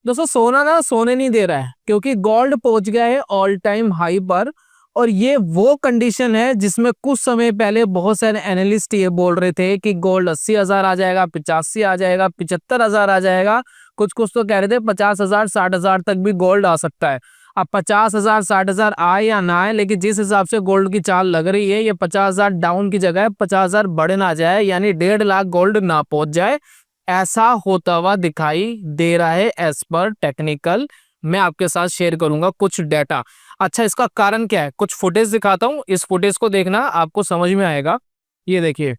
दोस्तों सोना ना सोने नहीं दे रहा है, क्योंकि गोल्ड पहुंच गया है ऑल टाइम हाई पर। और ये वो कंडीशन है जिसमें कुछ समय पहले बहुत सारे एनालिस्ट ये बोल रहे थे कि गोल्ड 80,000 आ जाएगा, 85 आ जाएगा, 75,000 आ जाएगा। कुछ कुछ तो कह रहे थे 50,000 60,000 तक भी गोल्ड आ सकता है। अब 50,000 60,000 आए या ना आए, लेकिन जिस हिसाब से गोल्ड की चाल लग रही है, ये 50,000 डाउन की जगह 50,000 बढ़ ना जाए, यानी 1.5 लाख गोल्ड ना पहुंच जाए, ऐसा होता हुआ दिखाई दे रहा है एज पर टेक्निकल। मैं आपके साथ शेयर करूंगा कुछ डेटा। अच्छा, इसका कारण क्या है, कुछ फुटेज दिखाता हूं, इस फुटेज को देखना, आपको समझ में आएगा। ये देखिए,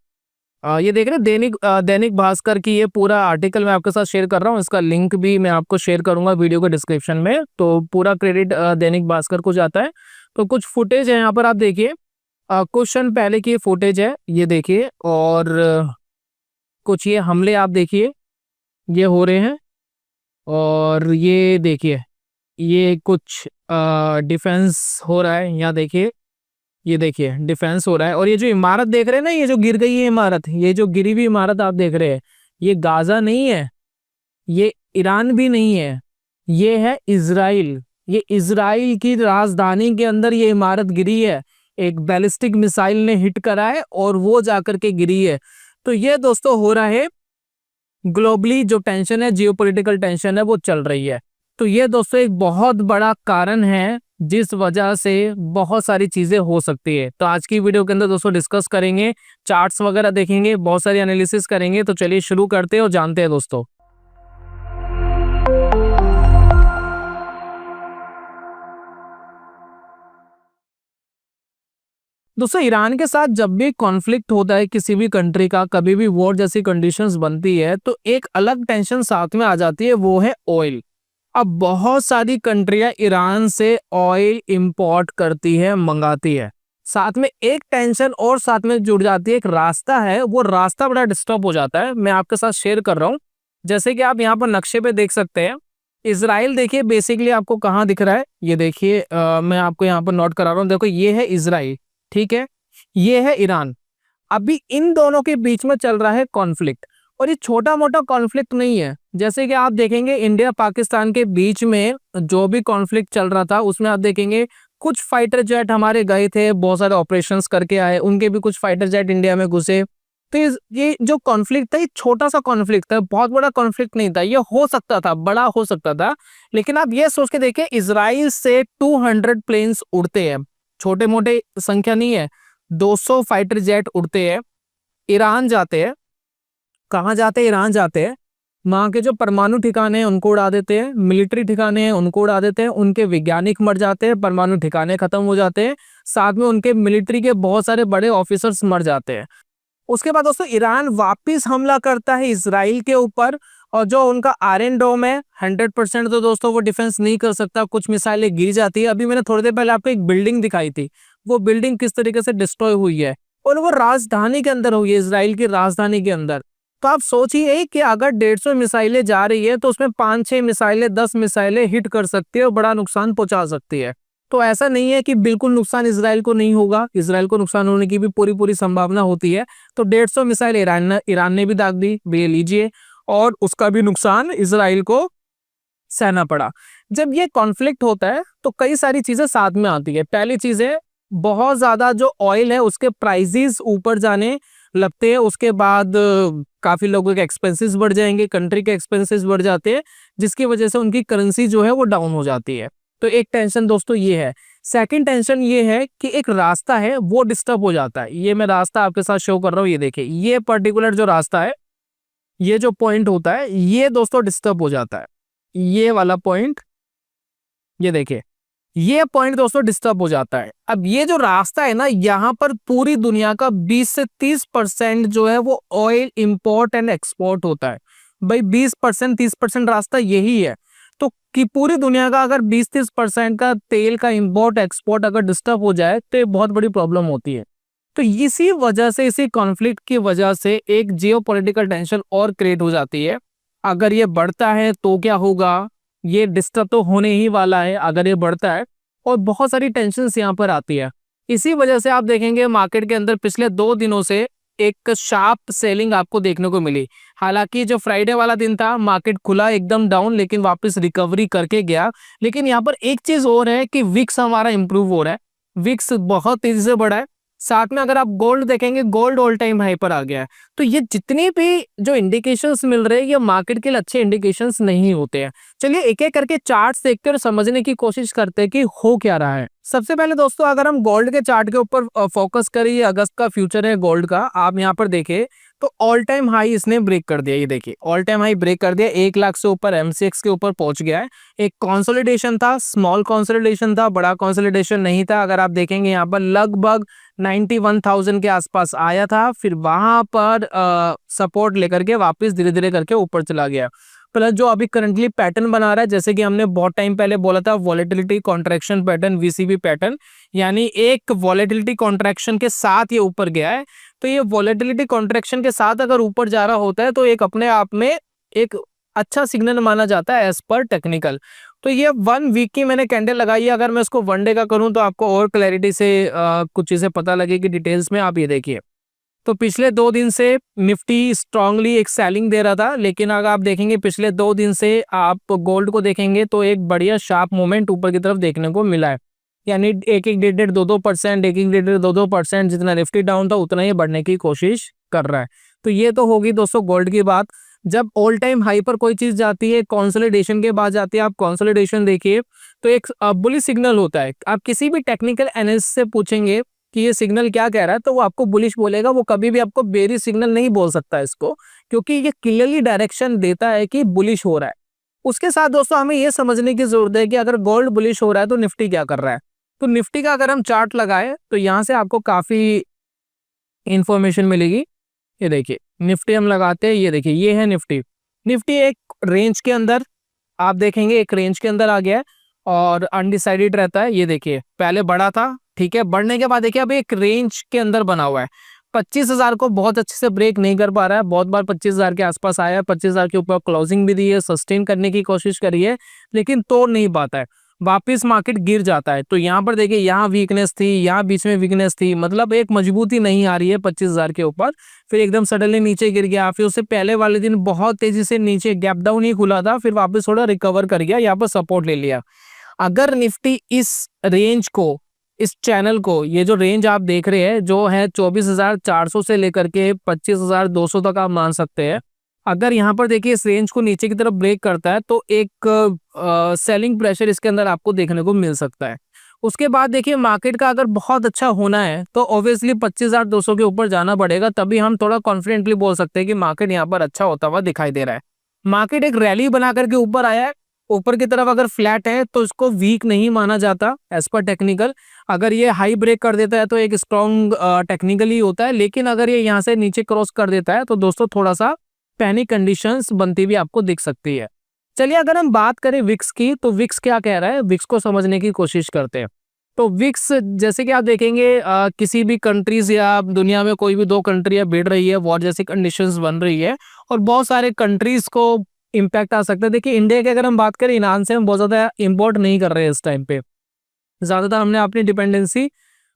ये देख रहे हैं दैनिक भास्कर की ये पूरा आर्टिकल मैं आपके साथ शेयर कर रहा हूँ। इसका लिंक भी मैं आपको शेयर करूंगा वीडियो के डिस्क्रिप्शन में। तो पूरा क्रेडिट दैनिक भास्कर को जाता है। तो कुछ फुटेज है यहाँ पर, आप देखिए। क्वेश्चन पहले की फुटेज है, ये देखिए। और कुछ ये हमले आप देखिए, ये हो रहे हैं। और ये देखिए, ये कुछ डिफेंस हो रहा है, यहाँ देखिए। ये देखिए डिफेंस हो रहा है। और ये जो इमारत देख रहे हैं ना, ये जो गिर गई है इमारत, ये जो गिरी हुई इमारत आप देख रहे हैं, ये गाजा नहीं है, ये ईरान भी नहीं है, ये है इजराइल। ये इजराइल की राजधानी के अंदर ये इमारत गिरी है। एक बैलिस्टिक मिसाइल ने हिट करा है और वो जाकर के गिरी है। तो ये दोस्तों हो रहा है, ग्लोबली जो टेंशन है, जियोपॉलिटिकल टेंशन है, वो चल रही है। तो ये दोस्तों एक बहुत बड़ा कारण है जिस वजह से बहुत सारी चीजें हो सकती है। तो आज की वीडियो के अंदर दोस्तों डिस्कस करेंगे, चार्ट्स वगैरह देखेंगे, बहुत सारी एनालिसिस करेंगे। तो चलिए शुरू करते हैं और जानते हैं दोस्तों। दोस्तों ईरान के साथ जब भी कॉन्फ्लिक्ट होता है किसी भी कंट्री का, कभी भी वॉर जैसी कंडीशंस बनती है, तो एक अलग टेंशन साथ में आ जाती है, वो है ऑयल। अब बहुत सारी कंट्रियां ईरान से ऑयल इंपोर्ट करती है, मंगाती है। साथ में एक टेंशन और साथ में जुड़ जाती है, एक रास्ता है, वो रास्ता बड़ा डिस्टर्ब हो जाता है। मैं आपके साथ शेयर कर रहा हूँ। जैसे कि आप यहाँ पर नक्शे पे देख सकते हैं, इजराइल देखिए बेसिकली आपको कहाँ दिख रहा है, ये देखिए। मैं आपको यहाँ पर नोट करा रहा हूँ, देखो ये है इजराइल, ठीक है, ये है ईरान। अभी इन दोनों के बीच में चल रहा है कॉन्फ्लिक्ट। और ये छोटा मोटा कॉन्फ्लिक्ट नहीं है। जैसे कि आप देखेंगे इंडिया पाकिस्तान के बीच में जो भी कॉन्फ्लिक्ट चल रहा था, उसमें आप देखेंगे कुछ फाइटर जेट हमारे गए थे, बहुत सारे ऑपरेशंस करके आए, उनके भी कुछ फाइटर जेट इंडिया में घुसे। तो ये जो कॉन्फ्लिक्ट था, ये छोटा सा कॉन्फ्लिक्ट था, बहुत बड़ा कॉन्फ्लिक्ट नहीं था। ये हो सकता था, बड़ा हो सकता था। लेकिन आप ये सोच के देखिए, इजराइल से 200 प्लेन्स उड़ते हैं, छोटे मोटे संख्या नहीं है। 200 फाइटर जेट उड़ते हैं, ईरान जाते हैं। कहाँ जाते हैं? ईरान जाते हैं। वहां के जो परमाणु ठिकाने हैं उनको उड़ा देते हैं, मिलिट्री ठिकाने हैं उनको उड़ा देते हैं, उनके वैज्ञानिक मर जाते हैं, परमाणु ठिकाने खत्म हो जाते हैं, साथ में उनके मिलिट्री के बहुत सारे बड़े ऑफिसर्स मर जाते हैं। उसके बाद दोस्तों ईरान वापिस हमला करता है इसराइल के ऊपर। और जो उनका आयरन डोम है, 100% तो दोस्तों वो डिफेंस नहीं कर सकता, कुछ मिसाइलें गिर जाती है। अभी मैंने थोड़ी देर पहले आपको एक बिल्डिंग दिखाई थी, वो बिल्डिंग किस तरीके से डिस्ट्रॉय हुई है, और वो राजधानी के अंदर हुई है, इसराइल की राजधानी के अंदर। तो आप सोचिए कि अगर 150 मिसाइलें जा रही है, तो उसमें 5-6 मिसाइलें, 10 मिसाइलें हिट कर सकती है और बड़ा नुकसान पहुंचा सकती है। तो ऐसा नहीं है कि बिल्कुल नुकसान इसराइल को नहीं होगा, इसराइल को नुकसान होने की भी पूरी संभावना होती है। तो 150 मिसाइल ईरान ने भी दाग दी, ये लीजिए, और उसका भी नुकसान इसराइल को सहना पड़ा। जब ये कॉन्फ्लिक्ट होता है तो कई सारी चीजें साथ में आती है। पहली चीज है, बहुत ज्यादा जो ऑयल है उसके प्राइसेस ऊपर जाने लगते हैं। उसके बाद काफी लोगों के एक्सपेंसेस बढ़ जाएंगे, कंट्री के एक्सपेंसेस बढ़ जाते हैं, जिसकी वजह से उनकी करेंसी जो है वो डाउन हो जाती है। तो एक टेंशन दोस्तों ये है। सेकंड टेंशन ये है कि एक रास्ता है वो डिस्टर्ब हो जाता है। ये मैं रास्ता आपके साथ शो कर रहा हूँ, ये देखिए, ये पर्टिकुलर जो रास्ता है, ये जो पॉइंट होता है, ये दोस्तों डिस्टर्ब हो जाता है। ये वाला पॉइंट, ये देखिए, ये पॉइंट दोस्तों डिस्टर्ब हो जाता है। अब ये जो रास्ता है ना, यहाँ पर पूरी दुनिया का 20 से 30% जो है वो ऑयल इंपोर्ट एंड एक्सपोर्ट होता है। भाई 20% 30% रास्ता यही है। तो कि पूरी दुनिया का अगर 20-30% का तेल का इंपोर्ट एक्सपोर्ट अगर डिस्टर्ब हो जाए, तो ये बहुत बड़ी प्रॉब्लम होती है। तो इसी वजह से, इसी कॉन्फ्लिक्ट की वजह से एक जियोपॉलिटिकल टेंशन और क्रिएट हो जाती है। अगर ये बढ़ता है तो क्या होगा, ये डिस्टर्ब तो होने ही वाला है अगर ये बढ़ता है। और बहुत सारी टेंशन्स यहाँ पर आती है। इसी वजह से आप देखेंगे मार्केट के अंदर पिछले 2 दिनों से एक शार्प सेलिंग आपको देखने को मिली। हालांकि जो फ्राइडे वाला दिन था मार्केट खुला एकदम डाउन, लेकिन वापस रिकवरी करके गया। लेकिन यहाँ पर एक चीज और है कि विक्स हमारा इंप्रूव हो रहा है, विक्स बहुत तेजी से बढ़ा है। साथ में अगर आप गोल्ड देखेंगे, गोल्ड ऑल टाइम हाई पर आ गया है। तो ये जितनी भी जो इंडिकेशंस मिल रहे हैं ये मार्केट के लिए अच्छे इंडिकेशंस नहीं होते हैं। चलिए एक एक करके चार्ट्स देखते हैं और समझने की कोशिश करते हैं कि हो क्या रहा है। सबसे पहले दोस्तों अगर हम गोल्ड के चार्ट के ऊपर फोकस करें, ये अगस्त का फ्यूचर है गोल्ड का, आप यहाँ पर देखिए तो ऑल टाइम हाई इसने ब्रेक कर दिया। ये देखिए ऑल टाइम हाई ब्रेक कर दिया, 1 लाख से ऊपर एमसीएक्स के ऊपर पहुंच गया है। एक कंसोलिडेशन था, स्मॉल कंसोलिडेशन था, बड़ा कंसोलिडेशन नहीं था। अगर आप देखेंगे यहाँ पर लगभग 91,000 के आसपास आया था, फिर वहां पर सपोर्ट लेकर के वापस धीरे धीरे करके ऊपर चला गया। प्लस जो अभी करंटली पैटर्न बना रहा है, जैसे कि हमने बहुत टाइम पहले बोला था, volatility contraction pattern, VCB pattern, यानी एक वॉलेटिलिटी कॉन्ट्रैक्शन के साथ ये ऊपर गया है। तो ये वॉलेटिलिटी कॉन्ट्रैक्शन के साथ अगर ऊपर जा रहा होता है तो एक अपने आप में एक अच्छा सिग्नल माना जाता है एज पर टेक्निकल। तो ये 1 वीक की मैंने कैंडल लगाई है। अगर मैं इसको 1 डे का करूं तो आपको और क्लैरिटी से कुछ चीजें पता लगेगी डिटेल्स में। आप ये देखिए तो पिछले 2 दिन से निफ्टी स्ट्रांगली एक सेलिंग दे रहा था, लेकिन अगर आप देखेंगे पिछले 2 दिन से आप गोल्ड को देखेंगे तो एक बढ़िया शार्प मूवमेंट ऊपर की तरफ देखने को मिला है। यानी एक एक 1.5 2% एक एक 1.5 2% जितना निफ्टी डाउन था उतना ही बढ़ने की कोशिश कर रहा है। तो ये तो होगी दोस्तों गोल्ड की बात। जब ऑल टाइम हाई पर कोई चीज जाती है, कंसोलिडेशन के बाद जाती है, आप कंसोलिडेशन देखिए तो एक बुलिश सिग्नल होता है। आप किसी भी टेक्निकल एनालिस्ट से पूछेंगे कि ये सिग्नल क्या कह रहा है तो वो आपको बुलिश बोलेगा, वो कभी भी आपको बेरिश सिग्नल नहीं बोल सकता इसको, क्योंकि ये क्लियरली डायरेक्शन देता है कि बुलिश हो रहा है। उसके साथ दोस्तों हमें ये समझने की जरूरत है कि अगर गोल्ड बुलिश हो रहा है तो निफ्टी क्या कर रहा है। तो निफ्टी का अगर हम चार्ट लगाए तो यहाँ से आपको काफी इंफॉर्मेशन मिलेगी। ये देखिए निफ्टी हम लगाते हैं, ये देखिए ये है निफ्टी। निफ्टी एक रेंज के अंदर, आप देखेंगे एक रेंज के अंदर आ गया है और अनडिसाइडेड रहता है। ये देखिए पहले बढ़ा था, ठीक है, बढ़ने के बाद देखिए अब एक रेंज के अंदर बना हुआ है। 25,000 को बहुत अच्छे से ब्रेक नहीं कर पा रहा है, बहुत बार 25,000 के आसपास आया है, 25,000 के ऊपर क्लोजिंग भी दी है, सस्टेन करने की कोशिश करी है, लेकिन तोड़ नहीं पाता है, वापिस मार्केट गिर जाता है। तो यहाँ पर देखिए यहाँ वीकनेस थी, यहाँ बीच में वीकनेस थी, मतलब एक मजबूती नहीं आ रही है 25,000 के ऊपर। फिर एकदम सडनली नीचे गिर गया, फिर उससे पहले वाले दिन बहुत तेजी से नीचे गैप डाउन ही खुला था, फिर वापस थोड़ा रिकवर कर गया, यहाँ पर सपोर्ट ले लिया। अगर निफ्टी इस रेंज को, इस चैनल को, ये जो रेंज आप देख रहे हैं जो है 24,400 से लेकर के 25,200 तक आप मान सकते हैं, अगर यहाँ पर देखिए इस रेंज को नीचे की तरफ ब्रेक करता है तो एक सेलिंग प्रेशर इसके अंदर आपको देखने को मिल सकता है। उसके बाद देखिए मार्केट का अगर बहुत अच्छा होना है तो ऑब्वियसली 25,200 के ऊपर जाना पड़ेगा, तभी हम थोड़ा कॉन्फिडेंटली बोल सकते हैं कि मार्केट यहाँ पर अच्छा होता हुआ दिखाई दे रहा है। मार्केट एक रैली बना करके ऊपर आया है, ऊपर की तरफ अगर फ्लैट है तो इसको वीक नहीं माना जाता एज पर टेक्निकल। अगर ये हाई ब्रेक कर देता है तो एक स्ट्रॉन्ग टेक्निकली होता है, लेकिन अगर ये यहाँ से नीचे क्रॉस कर देता है तो दोस्तों थोड़ा सा पैनिक कंडीशंस बनती भी आपको दिख सकती है। चलिए अगर हम बात करें विक्स की तो विक्स क्या कह रहा है, विक्स को समझने की कोशिश करते हैं। तो विक्स जैसे कि आप देखेंगे किसी भी कंट्रीज या दुनिया में कोई भी 2 कंट्रियां भिड़ रही है, वॉर जैसी कंडीशंस बन रही है और बहुत सारे कंट्रीज को इम्पैक्ट आ सकता है। देखिए इंडिया की अगर हम बात करें, ईरान से हम बहुत ज्यादा इम्पोर्ट नहीं कर रहे हैं इस टाइम पे, ज्यादातर हमने अपनी डिपेंडेंसी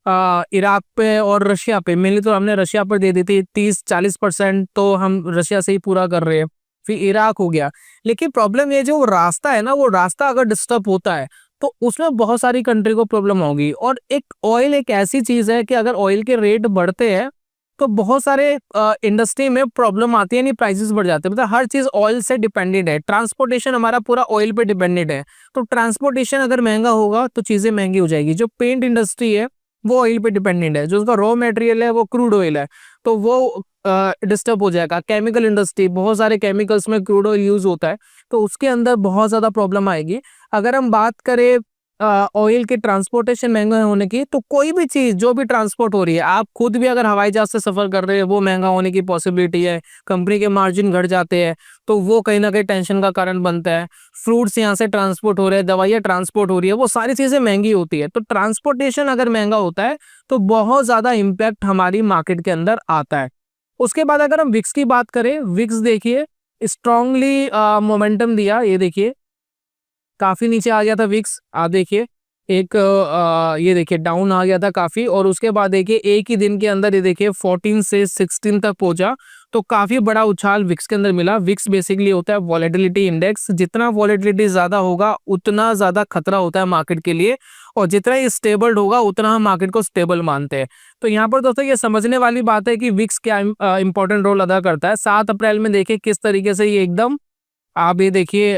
इराक पे और रशिया पे, मेनली तो हमने रशिया पर दे दी थी, 30-40% तो हम रशिया से ही पूरा कर रहे हैं, फिर इराक हो गया। लेकिन प्रॉब्लम ये जो रास्ता है ना, वो रास्ता अगर डिस्टर्ब होता है तो उसमें बहुत सारी कंट्री को प्रॉब्लम होगी। और एक ऑयल एक ऐसी चीज है कि अगर ऑयल के रेट बढ़ते हैं तो बहुत सारे इंडस्ट्री में प्रॉब्लम आती है, नहीं प्राइसेस बढ़ जाते हैं। मतलब हर चीज ऑयल से डिपेंडेंट है, ट्रांसपोर्टेशन हमारा पूरा ऑयल पे डिपेंडेंट है। तो ट्रांसपोर्टेशन अगर महंगा होगा तो चीजें महंगी हो जाएगी। जो पेंट इंडस्ट्री है वो ऑयल पे डिपेंडेंट है, जो उसका रॉ मटेरियल है वो क्रूड ऑयल है, तो वो डिस्टर्ब हो जाएगा। केमिकल इंडस्ट्री, बहुत सारे केमिकल्स में क्रूड ऑयल यूज होता है, तो उसके अंदर बहुत ज्यादा प्रॉब्लम आएगी। अगर हम बात करें ऑयल के ट्रांसपोर्टेशन महंगा होने की, तो कोई भी चीज जो भी ट्रांसपोर्ट हो रही है, आप खुद भी अगर हवाई जहाज से सफर कर रहे हैं वो महंगा होने की पॉसिबिलिटी है, कंपनी के मार्जिन घट जाते हैं तो वो कहीं ना कहीं टेंशन का कारण बनता है। फ्रूट्स यहाँ से ट्रांसपोर्ट हो रहे हैं, दवाइयाँ ट्रांसपोर्ट हो रही है, वो सारी चीजें महंगी होती है। तो ट्रांसपोर्टेशन अगर महंगा होता है तो बहुत ज्यादा इम्पैक्ट हमारी मार्केट के अंदर आता है। उसके बाद अगर हम विक्स की बात करें, विक्स देखिए स्ट्रांगली मोमेंटम दिया, ये देखिए काफी नीचे आ गया था विक्स, आप देखिए एक ये देखिए डाउन आ गया था काफी, और उसके बाद देखिए एक ही दिन के अंदर ये देखिए 14 से 16 तक पहुंचा। तो काफी बड़ा उछाल विक्स के अंदर मिला। विक्स बेसिकली होता है वॉलेटिलिटी इंडेक्स, जितना वॉलेटिलिटी ज्यादा होगा उतना ज्यादा खतरा होता है मार्केट के लिए, और जितना ये स्टेबल होगा उतना हम मार्केट को स्टेबल मानते हैं। तो यहाँ पर दोस्तों ये समझने वाली बात है कि विक्स क्या इंपॉर्टेंट रोल अदा करता है। 7 अप्रैल में देखिए किस तरीके से ये एकदम, आप ये देखिए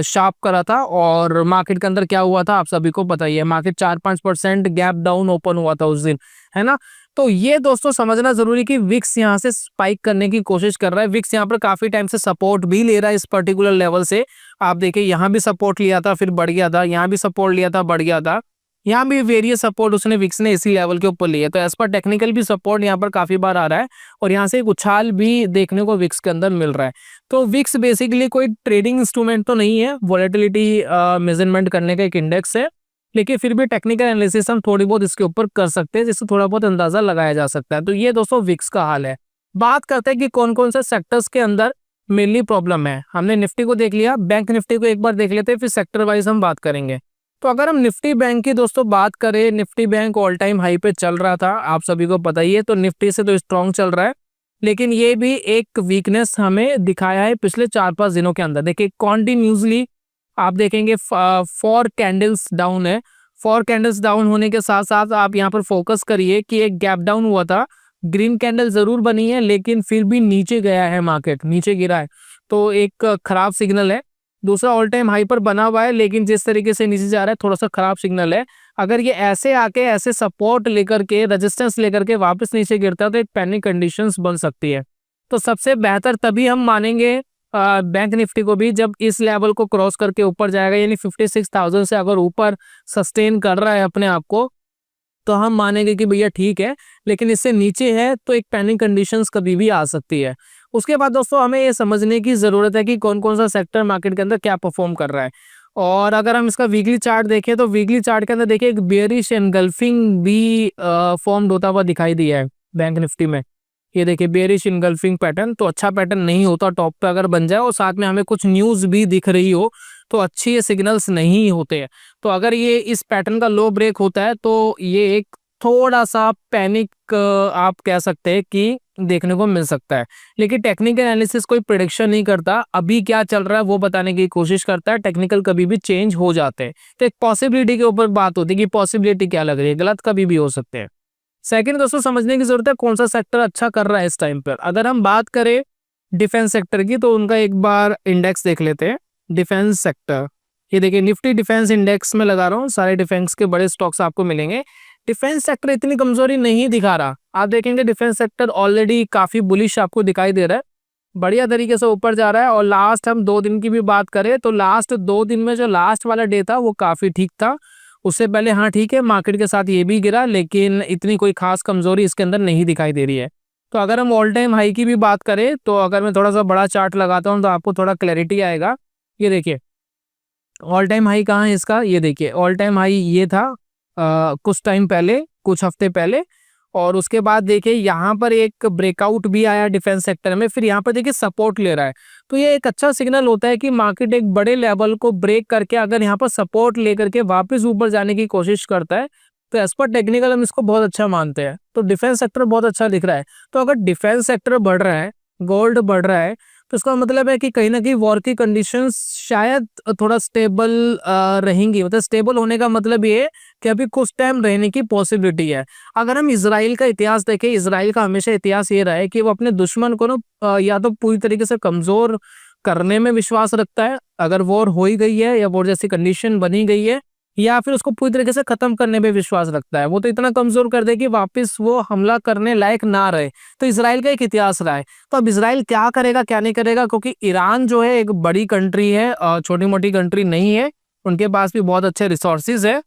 शार्प करा था, और मार्केट के अंदर क्या हुआ था आप सभी को पता ही है, मार्केट 4-5% गैप डाउन ओपन हुआ था उस दिन, है ना। तो ये दोस्तों समझना जरूरी कि विक्स यहाँ से स्पाइक करने की कोशिश कर रहा है। विक्स यहाँ पर काफी टाइम से सपोर्ट भी ले रहा है इस पर्टिकुलर लेवल से। आप देखिए यहाँ भी सपोर्ट लिया था फिर बढ़ गया था, यहाँ भी सपोर्ट लिया था बढ़ गया था, यहाँ भी वेरियस सपोर्ट उसने विक्स ने इसी लेवल के ऊपर लिया। तो एज पर टेक्निकल भी सपोर्ट यहाँ पर काफी बार आ रहा है, और यहाँ से एक उछाल भी देखने को विक्स के अंदर मिल रहा है। तो विक्स बेसिकली कोई ट्रेडिंग इंस्ट्रूमेंट तो नहीं है, वॉलेटिलिटी मेजरमेंट करने का एक इंडेक्स है, लेकिन फिर भी टेक्निकल एनालिसिस हम थोड़ी बहुत इसके ऊपर कर सकते हैं, जिससे थोड़ा बहुत अंदाजा लगाया जा सकता है। तो ये दोस्तों विक्स का हाल है। बात करते हैं कि कौन कौन से सेक्टर्स के अंदर मेनली प्रॉब्लम है। हमने निफ्टी को देख लिया, बैंक निफ्टी को एक बार देख लेते हैं, फिर सेक्टर वाइज हम बात करेंगे। तो अगर हम निफ्टी बैंक की दोस्तों बात करें, Nifty bank all time high पे चल रहा था, आप सभी को पता ही है। तो निफ्टी से तो स्ट्रॉन्ग चल रहा है, लेकिन ये भी एक वीकनेस हमें दिखाया है पिछले 4-5 दिनों के अंदर। देखिए कॉन्टिन्यूसली आप देखेंगे 4 कैंडल्स डाउन है। 4 कैंडल्स डाउन होने के साथ साथ आप यहाँ पर फोकस करिए कि एक गैप डाउन हुआ था, ग्रीन कैंडल जरूर बनी है, लेकिन फिर भी नीचे गया है, मार्केट नीचे गिरा है, तो एक खराब सिग्नल है। दूसरा ऑल टाइम हाई पर बना हुआ है, लेकिन जिस तरीके से नीचे जा रहा है थोड़ा सा खराब सिग्नल है। अगर ये ऐसे आके ऐसे सपोर्ट लेकर के रेजिस्टेंस लेकर के वापस नीचे गिरता है तो एक पैनिक कंडीशंस बन सकती है। तो सबसे बेहतर तभी हम मानेंगे बैंक निफ्टी को भी जब इस लेवल को क्रॉस करके ऊपर जाएगा, यानी 56,000 से अगर ऊपर सस्टेन कर रहा है अपने आप को, तो हम मानेंगे कि भैया ठीक है। लेकिन इससे नीचे है तो एक पैनिक कंडीशंस कभी भी आ सकती है। उसके बाद दोस्तों हमें ये समझने की जरूरत है कि कौन कौन सा सेक्टर मार्केट के अंदर क्या परफॉर्म कर रहा है। और अगर हम इसका वीकली चार्ट देखें तो वीकली चार्ट के अंदर देखिए एक बेयरिश एनगल्फिंग भी फॉर्म होता हुआ दिखाई दिया है बैंक निफ्टी में। ये देखिए बेयरिश इनगल्फिंग पैटर्न, तो अच्छा पैटर्न नहीं होता टॉप पे अगर बन जाए, और साथ में हमें कुछ न्यूज भी दिख रही हो तो अच्छी ये सिग्नल्स नहीं होते हैं। तो अगर ये इस पैटर्न का लो ब्रेक होता है तो ये एक थोड़ा सा पैनिक आप कह सकते हैं कि देखने को मिल सकता है। लेकिन टेक्निकल एनालिसिस कोई प्रेडिक्शन नहीं करता, अभी क्या चल रहा है वो बताने की कोशिश करता है। टेक्निकल कभी भी चेंज हो जाते हैं, तो एक पॉसिबिलिटी के ऊपर बात होती है कि पॉसिबिलिटी क्या लग रही है, गलत कभी भी हो सकते हैं। सेकंड दोस्तों समझने की जरूरत है कौन सा सेक्टर अच्छा कर रहा है इस टाइम पर। अगर हम बात करें डिफेंस सेक्टर की, तो उनका एक बार इंडेक्स देख लेते हैं। डिफेंस सेक्टर, ये देखिए निफ्टी डिफेंस इंडेक्स में लगा रहा हूँ, सारे डिफेंस के बड़े स्टॉक्स आपको मिलेंगे। डिफेंस सेक्टर इतनी कमजोरी नहीं दिखा रहा, आप देखेंगे डिफेंस सेक्टर ऑलरेडी काफी बुलिश आपको दिखाई दे रहा है, बढ़िया तरीके से ऊपर जा रहा है। और लास्ट हम 2 दिन की भी बात करें तो लास्ट 2 दिन में जो लास्ट वाला डे था वो काफी ठीक था। उससे पहले हाँ ठीक है मार्केट के साथ ये भी गिरा, लेकिन इतनी कोई खास कमजोरी इसके अंदर नहीं दिखाई दे रही है। तो अगर हम ऑल टाइम हाई की भी बात करें तो अगर मैं थोड़ा सा बड़ा चार्ट लगाता हूँ तो आपको थोड़ा क्लैरिटी आएगा। ये देखिए ऑल टाइम हाई कहाँ है इसका, ये देखिए ऑल टाइम हाई ये था कुछ टाइम पहले, कुछ हफ्ते पहले। और उसके बाद देखिए यहाँ पर एक ब्रेकआउट भी आया डिफेंस सेक्टर में, फिर यहाँ पर देखिए सपोर्ट ले रहा है। तो ये एक अच्छा सिग्नल होता है कि मार्केट एक बड़े लेवल को ब्रेक करके अगर यहाँ पर सपोर्ट लेकर के वापस ऊपर जाने की कोशिश करता है, तो एज पर टेक्निकल हम इसको बहुत अच्छा मानते हैं। तो डिफेंस सेक्टर बहुत अच्छा दिख रहा है। तो अगर डिफेंस सेक्टर बढ़ रहा है, गोल्ड बढ़ रहा है, तो इसका मतलब है कि कहीं ना कहीं वॉर की कंडीशंस शायद थोड़ा स्टेबल रहेंगी। मतलब स्टेबल होने का मतलब ये है कि अभी कुछ टाइम रहने की पॉसिबिलिटी है। अगर हम इसराइल का इतिहास देखें, इसराइल का हमेशा इतिहास ये रहा है कि वो अपने दुश्मन को ना या तो पूरी तरीके से कमजोर करने में विश्वास रखता है, अगर वॉर हो ही गई है या वॉर जैसी कंडीशन बनी गई है, या फिर उसको पूरी तरीके से खत्म करने में विश्वास रखता है। वो तो इतना कमजोर कर दे कि वापस वो हमला करने लायक ना रहे। तो इसराइल का एक इतिहास रहा है। तो अब इसराइल क्या करेगा क्या नहीं करेगा, क्योंकि ईरान जो है एक बड़ी कंट्री है, छोटी मोटी कंट्री नहीं है, उनके पास भी बहुत अच्छे रिसोर्सेज है।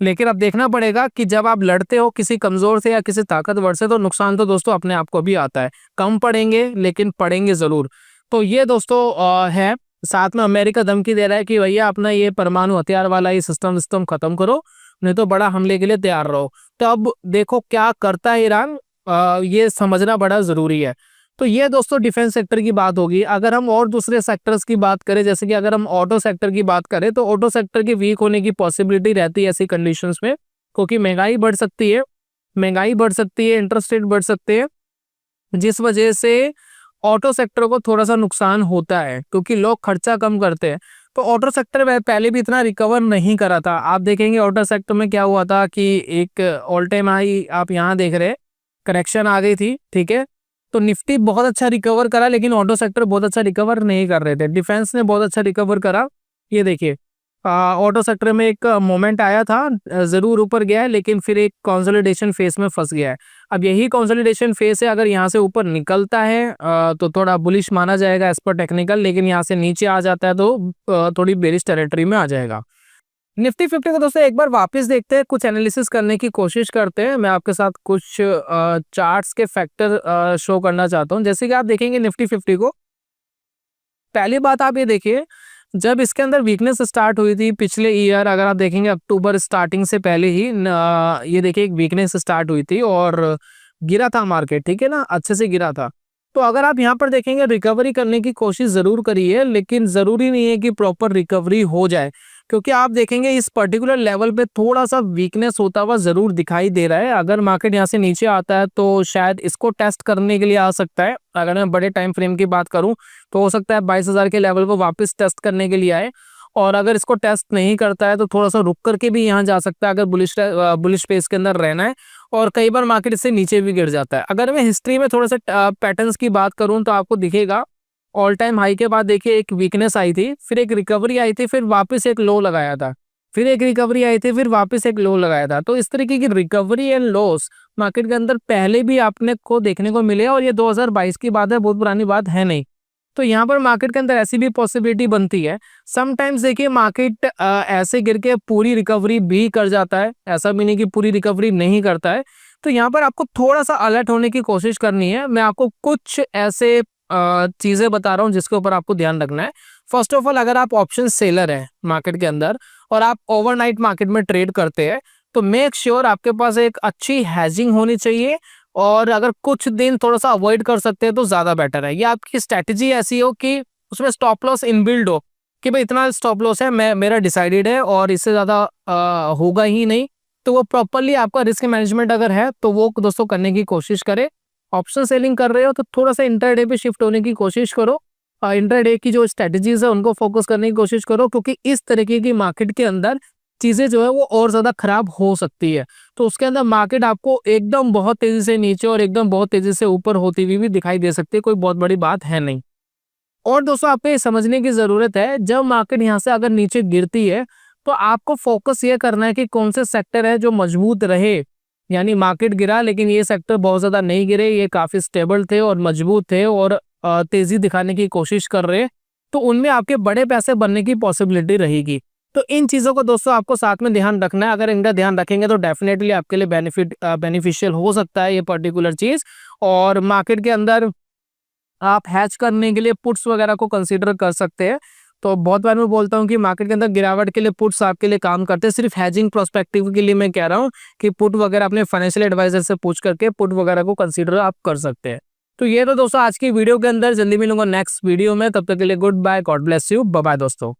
लेकिन अब देखना पड़ेगा कि जब आप लड़ते हो किसी कमजोर से या किसी ताकतवर से, तो नुकसान तो दोस्तों अपने आप को भी आता है। कम पड़ेंगे लेकिन पड़ेंगे जरूर। तो ये दोस्तों है। साथ में अमेरिका धमकी दे रहा है कि भैया अपना ये परमाणु हथियार वाला ये सिस्टम खत्म करो, नहीं तो बड़ा हमले के लिए तैयार रहो। तो अब देखो क्या करता है ईरान, ये समझना बड़ा जरूरी है। तो ये दोस्तों डिफेंस सेक्टर की बात होगी। अगर हम और दूसरे सेक्टर्स की बात करें, जैसे कि अगर हम ऑटो सेक्टर की बात करें, तो ऑटो सेक्टर के वीक होने की पॉसिबिलिटी रहती है ऐसी कंडीशंस में, क्योंकि महंगाई बढ़ सकती है, इंटरेस्ट रेट बढ़ सकते हैं, जिस वजह से ऑटो सेक्टर को थोड़ा सा नुकसान होता है, क्योंकि लोग खर्चा कम करते हैं। तो ऑटो सेक्टर में पहले भी इतना रिकवर नहीं करा था। आप देखेंगे ऑटो सेक्टर में क्या हुआ था कि एक ऑल टाइम हाई आप यहाँ देख रहे हैं, करेक्शन आ गई थी, ठीक है। तो निफ्टी बहुत अच्छा रिकवर करा, लेकिन ऑटो सेक्टर बहुत अच्छा रिकवर नहीं कर रहे थे। डिफेंस ने बहुत अच्छा रिकवर करा। ये देखिए ऑटो सेक्टर में एक मोमेंट आया था, जरूर ऊपर गया है, लेकिन फिर एक कंसोलिडेशन फेस में फंस गया है। अब यही कंसोलिडेशन फेस है, अगर यहाँ से ऊपर निकलता है तो थोड़ा बुलिश माना जाएगा एज पर टेक्निकल, लेकिन यहाँ से नीचे आ जाता है तो थोड़ी बेरिश टेरिटरी में आ जाएगा। निफ्टी 50 को दोस्तों एक बार वापस देखते हैं, कुछ एनालिसिस करने की कोशिश करते हैं। मैं आपके साथ कुछ चार्ट्स के फैक्टर शो करना चाहता हूं। जैसे कि आप देखेंगे निफ्टी 50 को, पहली बात आप ये देखिए, जब इसके अंदर वीकनेस स्टार्ट हुई थी पिछले ईयर, अगर आप देखेंगे अक्टूबर स्टार्टिंग से पहले ही ये देखिए एक वीकनेस स्टार्ट हुई थी और गिरा था मार्केट, ठीक है ना, अच्छे से गिरा था। तो अगर आप यहाँ पर देखेंगे रिकवरी करने की कोशिश जरूर करिए, लेकिन जरूरी नहीं है कि प्रॉपर रिकवरी हो जाए, क्योंकि आप देखेंगे इस पर्टिकुलर लेवल पे थोड़ा सा वीकनेस होता हुआ जरूर दिखाई दे रहा है। अगर मार्केट यहाँ से नीचे आता है तो शायद इसको टेस्ट करने के लिए आ सकता है। अगर मैं बड़े टाइम फ्रेम की बात करूं तो हो सकता है 22,000 के लेवल को वापस टेस्ट करने के लिए आए, और अगर इसको टेस्ट नहीं करता है तो थोड़ा सा रुक करके भी यहाँ जा सकता है, अगर बुलिश पेस के अंदर रहना है। और कई बार मार्केट इससे नीचे भी गिर जाता है। अगर मैं हिस्ट्री में थोड़ा सा पैटर्न्स की बात करूं तो आपको दिखेगा, ऑल टाइम हाई के बाद देखिए एक वीकनेस आई थी, फिर एक रिकवरी आई थी, फिर वापस एक लो लगाया था, फिर एक रिकवरी आई थी, फिर वापस एक लो लगाया था। तो इस तरीके की रिकवरी एंड लॉस मार्केट के अंदर पहले भी आपने को देखने को मिले, और ये 2022 की बात है, बहुत पुरानी बात है नहीं। तो यहाँ पर मार्केट के अंदर ऐसी भी पॉसिबिलिटी बनती है। समटाइम्स देखिए मार्केट ऐसे गिर के पूरी रिकवरी भी कर जाता है, ऐसा भी नहीं कि पूरी रिकवरी नहीं करता है। तो यहाँ पर आपको थोड़ा सा अलर्ट होने की कोशिश करनी है। मैं आपको कुछ ऐसे चीजें बता रहा हूँ जिसके ऊपर आपको ध्यान रखना है। फर्स्ट ऑफ ऑल, अगर आप ऑप्शन सेलर है मार्केट के अंदर और आप ओवरनाइट मार्केट में ट्रेड करते हैं, तो मेक श्योर आपके पास एक अच्छी हैजिंग होनी चाहिए, और अगर कुछ दिन थोड़ा सा अवॉइड कर सकते हैं तो ज्यादा बेटर है। ये आपकी स्ट्रैटेजी ऐसी हो कि उसमें स्टॉप लॉस इनबिल्ड हो, कि भाई इतना स्टॉप लॉस है, मेरा डिसाइडेड है और इससे ज्यादा होगा ही नहीं। तो वो प्रॉपरली आपका रिस्क मैनेजमेंट अगर है तो वो दोस्तों करने की कोशिश करें। ऑप्शन सेलिंग कर रहे हो तो थोड़ा सा इंटरडे पे शिफ्ट होने की कोशिश करो, इंटरडे की जो स्ट्रेटजीज है उनको फोकस करने की कोशिश करो, क्योंकि इस तरीके की मार्केट के अंदर चीजें जो है वो और ज्यादा खराब हो सकती है। तो उसके अंदर मार्केट आपको एकदम बहुत तेजी से नीचे और एकदम बहुत तेजी से ऊपर होती हुई भी दिखाई दे सकती है, कोई बहुत बड़ी बात है नहीं। और दोस्तों आपको ये समझने की जरूरत है, जब मार्केट यहाँ से अगर नीचे गिरती है तो आपको फोकस ये करना है कि कौन से सेक्टर है जो मजबूत रहे। यानी मार्केट गिरा लेकिन ये सेक्टर बहुत ज्यादा नहीं गिरे, ये काफी स्टेबल थे और मजबूत थे और तेजी दिखाने की कोशिश कर रहे, तो उनमें आपके बड़े पैसे बनने की पॉसिबिलिटी रहेगी। तो इन चीजों को दोस्तों आपको साथ में ध्यान रखना है। अगर इनका ध्यान रखेंगे तो डेफिनेटली आपके लिए बेनिफिशियल हो सकता है ये पर्टिकुलर चीज। और मार्केट के अंदर आप हैच करने के लिए पुट्स वगैरह को कंसीडर कर सकते हैं। तो बहुत बार मैं बोलता हूँ कि मार्केट के अंदर गिरावट के लिए पुट्स आपके लिए काम करते हैं। सिर्फ हैजिंग प्रोस्पेक्टिव के लिए मैं कह रहा हूँ कि पुट वगैरह अपने फाइनेंशियल एडवाइजर से पूछ करके पुट वगैरह को कंसीडर आप कर सकते हैं। तो ये तो दोस्तों आज की वीडियो के अंदर, जल्दी मिलूंगा नेक्स्ट वीडियो में, तब तक के लिए goodbye, God bless you, bye bye दोस्तों।